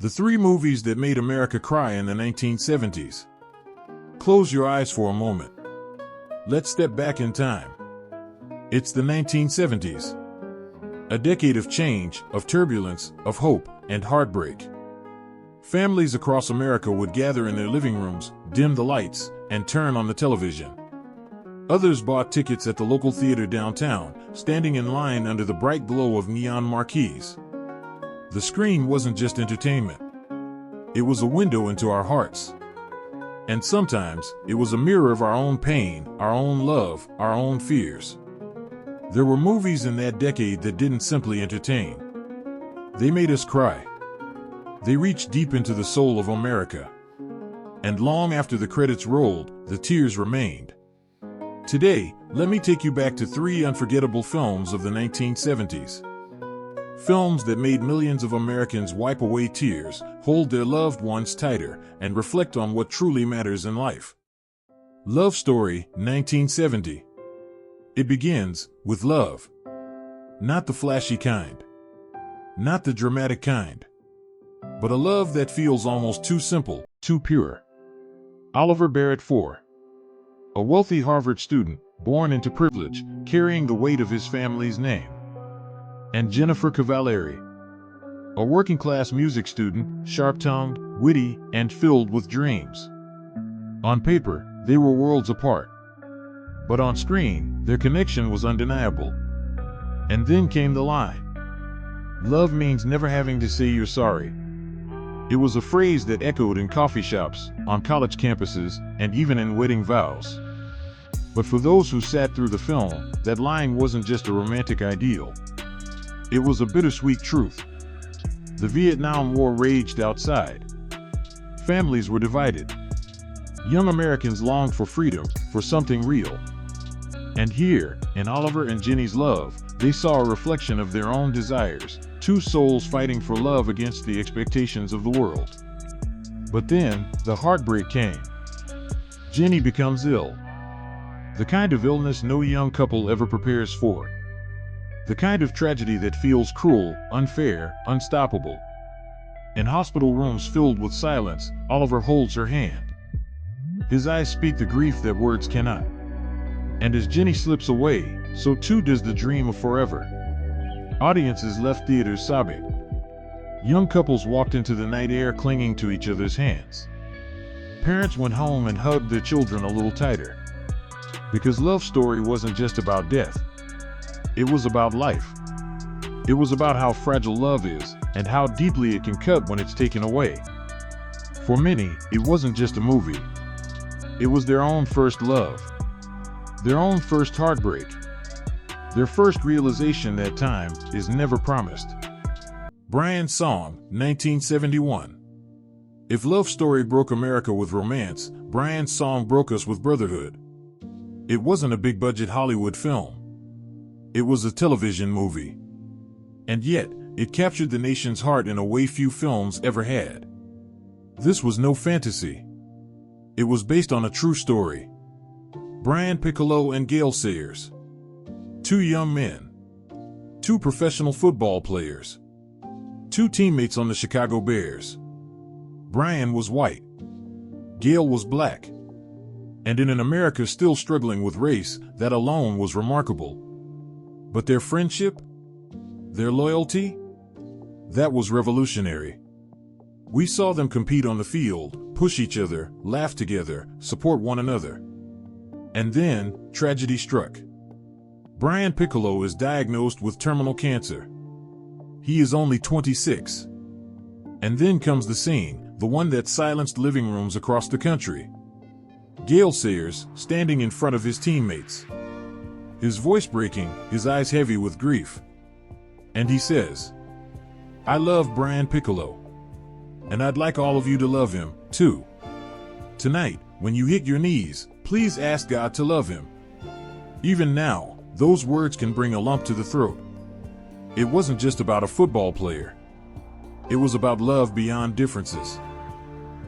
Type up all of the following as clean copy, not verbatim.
The three movies that made America cry in the 1970s. Close your eyes for a moment. Let's step back in time. It's the 1970s. A decade of change, of turbulence, of hope, and heartbreak. Families across America would gather in their living rooms, dim the lights, and turn on the television. Others bought tickets at the local theater downtown, standing in line under the bright glow of neon marquees. The screen wasn't just entertainment. It was a window into our hearts. And sometimes, it was a mirror of our own pain, our own love, our own fears. There were movies in that decade that didn't simply entertain. They made us cry. They reached deep into the soul of America. And long after the credits rolled, the tears remained. Today, let me take you back to three unforgettable films of the 1970s. Films that made millions of Americans wipe away tears, hold their loved ones tighter, and reflect on what truly matters in life. Love Story, 1970. It begins with love. Not the flashy kind. Not the dramatic kind. But a love that feels almost too simple, too pure. Oliver Barrett IV. A wealthy Harvard student, born into privilege, carrying the weight of his family's name. And Jennifer Cavallari. A working-class music student, sharp-tongued, witty, and filled with dreams. On paper, they were worlds apart. But on screen, their connection was undeniable. And then came the line. Love means never having to say you're sorry. It was a phrase that echoed in coffee shops, on college campuses, and even in wedding vows. But for those who sat through the film, that line wasn't just a romantic ideal. It was a bittersweet truth. The Vietnam War raged outside. Families were divided. Young Americans longed for freedom, for something real. And here, in Oliver and Jenny's love, they saw a reflection of their own desires, two souls fighting for love against the expectations of the world. But then, the heartbreak came. Jenny becomes ill. The kind of illness no young couple ever prepares for. The kind of tragedy that feels cruel, unfair, unstoppable. In hospital rooms filled with silence, Oliver holds her hand. His eyes speak the grief that words cannot. And as Jenny slips away, so too does the dream of forever. Audiences left theaters sobbing. Young couples walked into the night air clinging to each other's hands. Parents went home and hugged their children a little tighter. Because Love Story wasn't just about death. It was about life. It was about how fragile love is, and how deeply it can cut when it's taken away. For many, it wasn't just a movie. It was their own first love. Their own first heartbreak. Their first realization that time is never promised. Brian's Song, 1971. If Love Story broke America with romance, Brian's Song broke us with brotherhood. It wasn't a big-budget Hollywood film. It was a television movie. And yet, it captured the nation's heart in a way few films ever had. This was no fantasy. It was based on a true story. Brian Piccolo and Gale Sayers. Two young men. Two professional football players. Two teammates on the Chicago Bears. Brian was white. Gale was black. And in an America still struggling with race, that alone was remarkable. But their friendship? Their loyalty? That was revolutionary. We saw them compete on the field, push each other, laugh together, support one another. And then, tragedy struck. Brian Piccolo is diagnosed with terminal cancer. He is only 26. And then comes the scene, the one that silenced living rooms across the country. Gale Sayers, standing in front of his teammates. His voice breaking, his eyes heavy with grief. And he says, "I love Brian Piccolo. And I'd like all of you to love him, too. Tonight, when you hit your knees, please ask God to love him." Even now, those words can bring a lump to the throat. It wasn't just about a football player. It was about love beyond differences.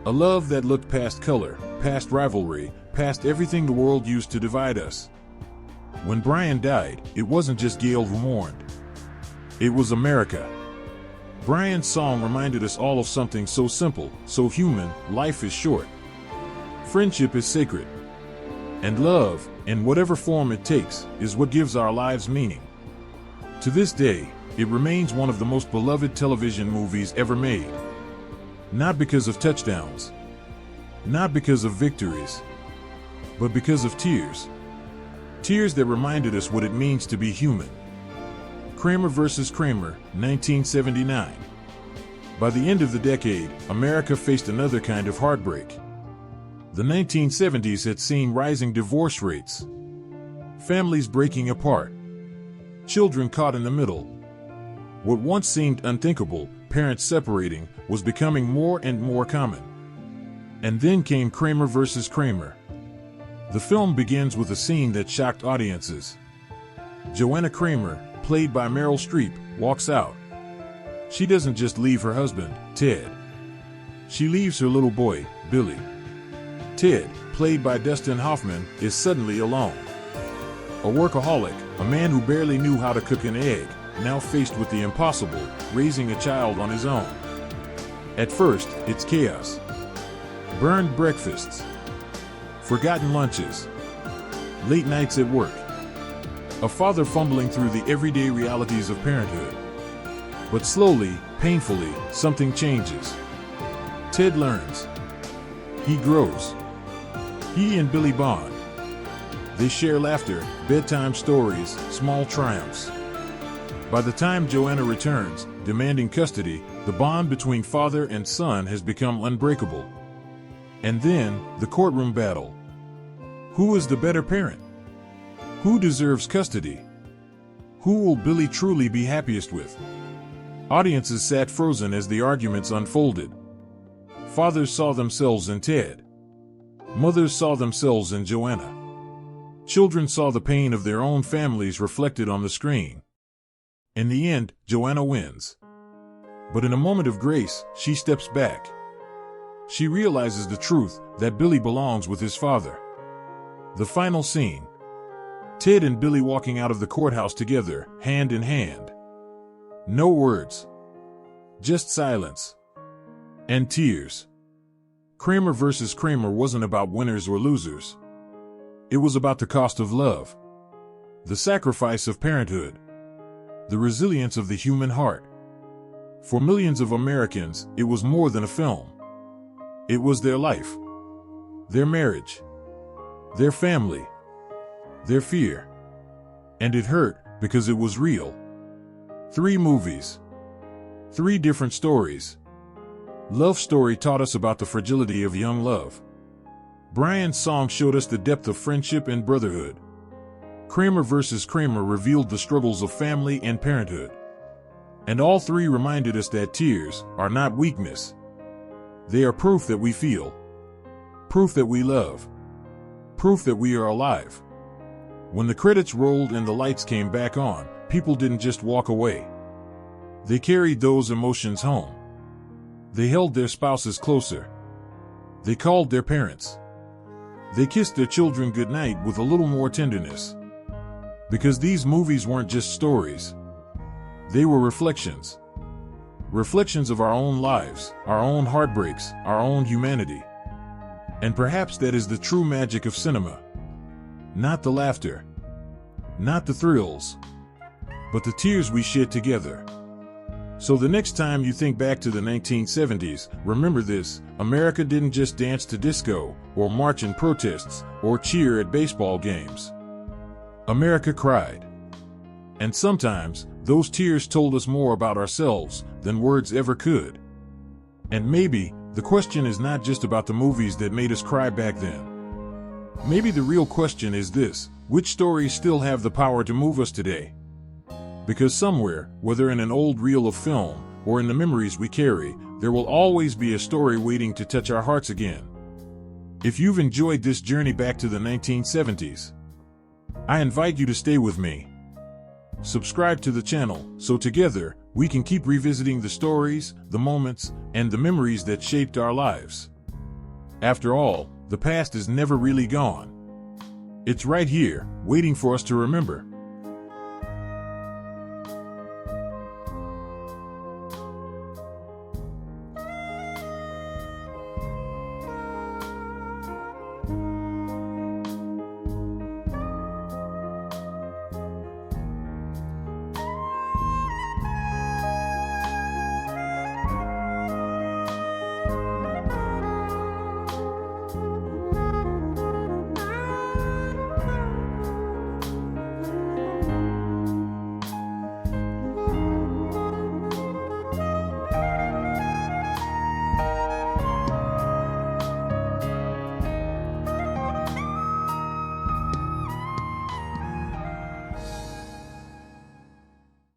A love that looked past color, past rivalry, past everything the world used to divide us. When Brian died, it wasn't just Gale who mourned. It was America. Brian's song reminded us all of something so simple, so human: life is short. Friendship is sacred. And love, in whatever form it takes, is what gives our lives meaning. To this day, it remains one of the most beloved television movies ever made. Not because of touchdowns, not because of victories, but because of tears. Tears that reminded us what it means to be human. Kramer vs. Kramer, 1979. By the end of the decade, America faced another kind of heartbreak. The 1970s had seen rising divorce rates, families breaking apart, children caught in the middle. What once seemed unthinkable, parents separating, was becoming more and more common. And then came Kramer vs. Kramer. The film begins with a scene that shocked audiences. Joanna Kramer, played by Meryl Streep, walks out. She doesn't just leave her husband, Ted. She leaves her little boy, Billy. Ted, played by Dustin Hoffman, is suddenly alone. A workaholic, a man who barely knew how to cook an egg, now faced with the impossible, raising a child on his own. At first, it's chaos. Burned breakfasts, forgotten lunches, late nights at work. A father fumbling through the everyday realities of parenthood. But slowly, painfully, something changes. Ted learns. He grows. He and Billy bond. They share laughter, bedtime stories, small triumphs. By the time Joanna returns, demanding custody, the bond between father and son has become unbreakable. And then, the courtroom battle. Who is the better parent? Who deserves custody? Who will Billy truly be happiest with? Audiences sat frozen as the arguments unfolded. Fathers saw themselves in Ted. Mothers saw themselves in Joanna. Children saw the pain of their own families reflected on the screen. In the end, Joanna wins. But in a moment of grace, she steps back. She realizes the truth, that Billy belongs with his father. The final scene. Ted and Billy walking out of the courthouse together, hand in hand. No words. Just silence. And tears. Kramer vs. Kramer wasn't about winners or losers. It was about the cost of love. The sacrifice of parenthood. The resilience of the human heart. For millions of Americans, it was more than a film. It was their life. Their marriage. Their family. Their fear. And it hurt, because it was real. 3 movies. 3 different stories. Love Story taught us about the fragility of young love. Brian's song showed us the depth of friendship and brotherhood. Kramer vs. Kramer revealed the struggles of family and parenthood. And all 3 reminded us that tears are not weakness. They are proof that we feel. Proof that we love. Proof that we are alive. When the credits rolled and the lights came back on, people didn't just walk away. They carried those emotions home. They held their spouses closer. They called their parents. They kissed their children goodnight with a little more tenderness. Because these movies weren't just stories. They were reflections. Reflections of our own lives, our own heartbreaks, our own humanity. And perhaps that is the true magic of cinema. Not the laughter. Not the thrills. But the tears we shed together. So the next time you think back to the 1970s, remember this: America didn't just dance to disco, or march in protests, or cheer at baseball games. America cried. And sometimes, those tears told us more about ourselves than words ever could. And maybe, the question is not just about the movies that made us cry back then. Maybe the real question is this: which stories still have the power to move us today? Because somewhere, whether in an old reel of film, or in the memories we carry, there will always be a story waiting to touch our hearts again. If you've enjoyed this journey back to the 1970s, I invite you to stay with me. Subscribe to the channel, so together, we can keep revisiting the stories, the moments, and the memories that shaped our lives. After all, the past is never really gone. It's right here, waiting for us to remember.